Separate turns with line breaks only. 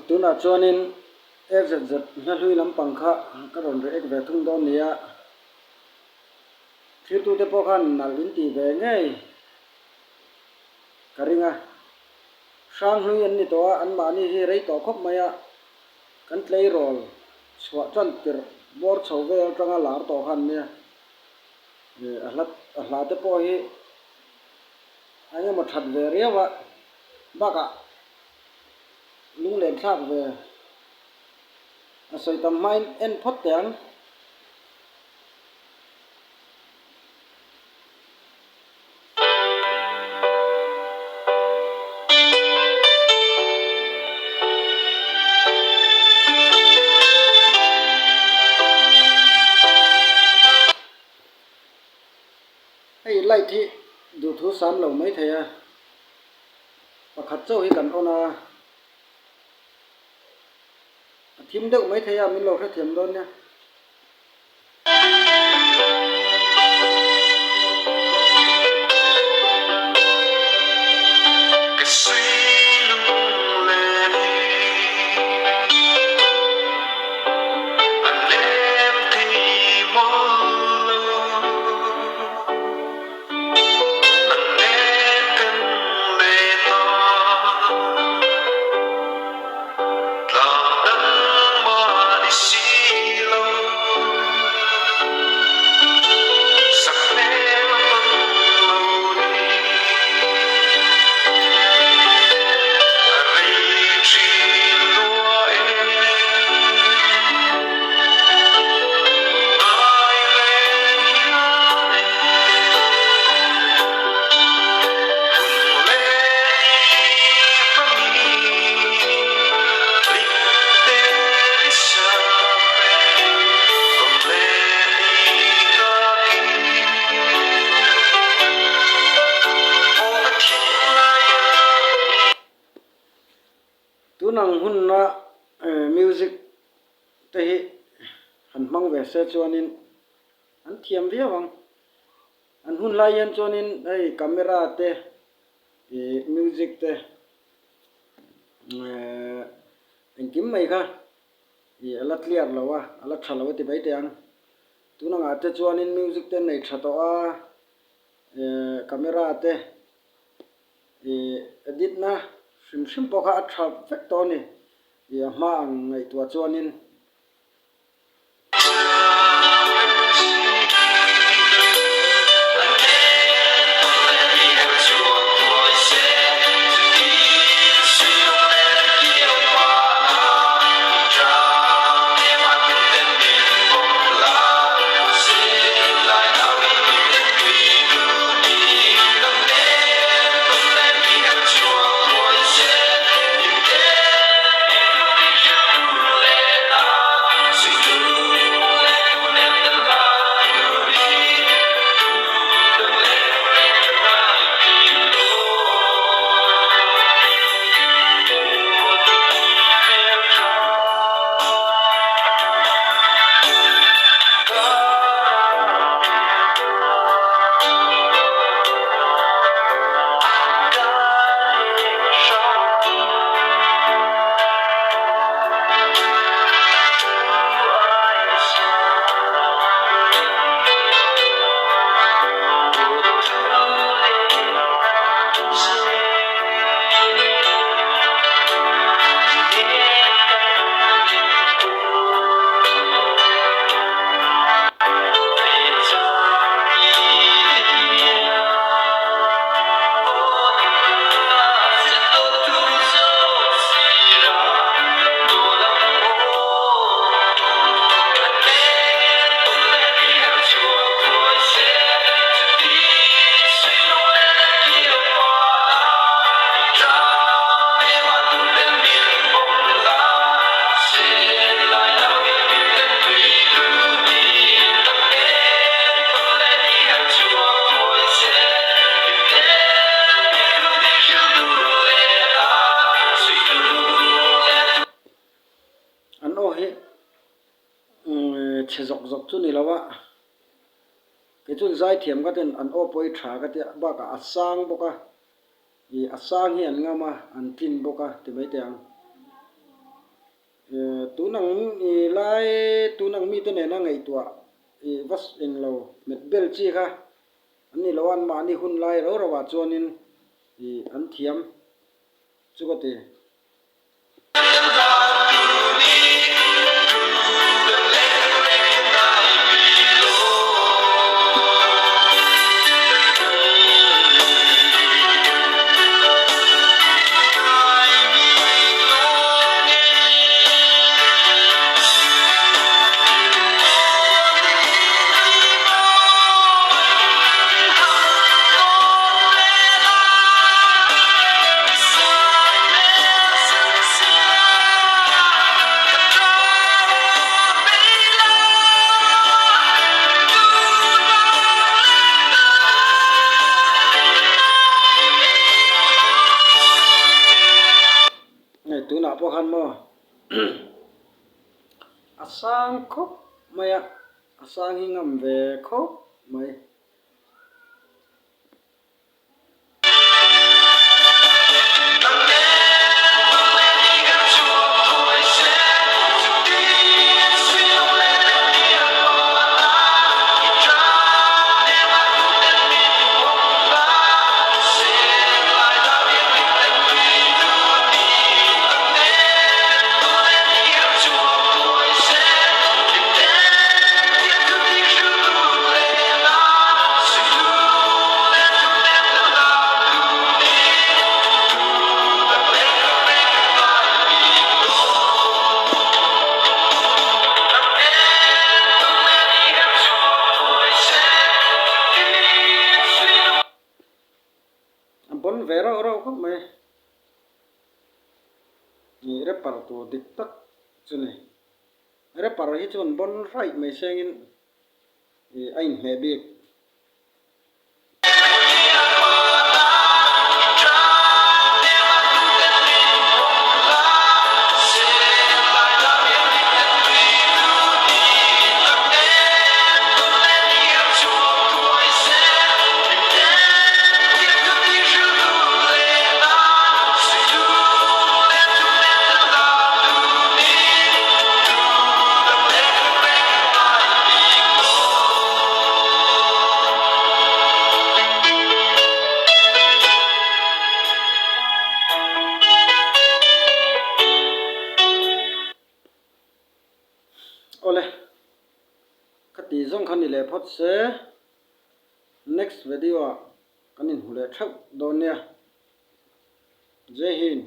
tuna chuanin FZ na hlui lampang kha ka ron re ek ve thung don nia thir tu te pawh khan nalin ti ve ngei karinga sang hlui an ni towa an mani hi rei to khop maya kan tlei rol chhuwa chuan tir bor chho vel tanga lar to khan nia a hla te pawh hi engemaw that ve riawa baka lung len thlak ve a soitam hmain en phot teang hei light hi du thu sam lo mai theya pakhat chaw hi kan ona thim deuh mai theya min lo hre thiam don nia tunang hunna music te hi han hmang ve se chuanin an thiam viawang an hun lai yan chuanin ei camera te music te engkim mai kha ala clear lawa ala thalawa ti bai teang tunanga te chuanin music te nei tha to a camera te edit na hrim pawh kha a tha vek to ni a hma ang ngei tua chuanin che zok zok chu ni lawa ke chun zai thiam ka ten an opoi tha ka te ba ka asang boka i asang hi an ngama an tin boka ti mai te ang tu nang i lai tu nang mi te ne na ngai tua i vas eng lo met bel chi kha ani lo an ma ni hun lai ro ro wa chuanin i an thiam chu ko ti này tu na po khan mo asang khop maya asang hi ngam ve khop mai bon vera ora ko mai ni re par tu dik tak chuni re par hi chun bon rai mai sengin i ain me bi ole khati zong khan ni le phot se next video kanin hule thak don ya jai hind